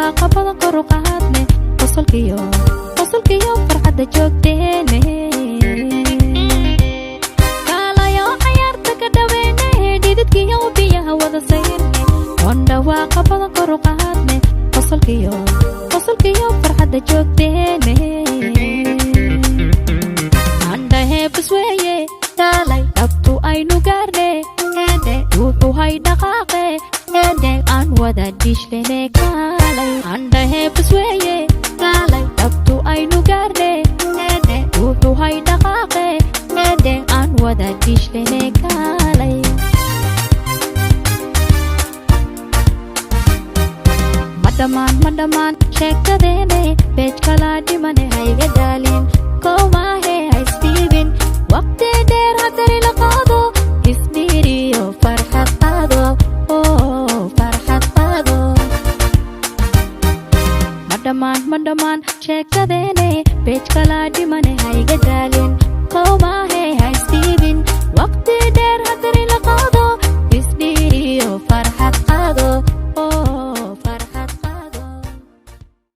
dhawaaqa badan kor u qaadne qosolkiyo farxadda joogteene kaalayo cayaarta ka dhaweyne dhididkiyo biyaha wada sayne oon dhawaaqa badan kor u qaadne qosolkiyo farxadda joogteene andhahe basweeye taalay dhabtu aynu gaarne ede wuxuu hay dhaqaaqe ede aan wada dhishlene kaalay andhahe basweeye taalay dhabtu aynu gaarne ede wuxuu hay dhaqaaqe ede aan wada dhishlene kaalay madhamaan sheekadeene beej kala dhimane hayga daalin kowmaahe haysdhiibin waqti dheer hadari la qaado isdhiiriyo farxad qaado madhamaan sheekadeene beej kala dhimane hayga daalin kowmaahe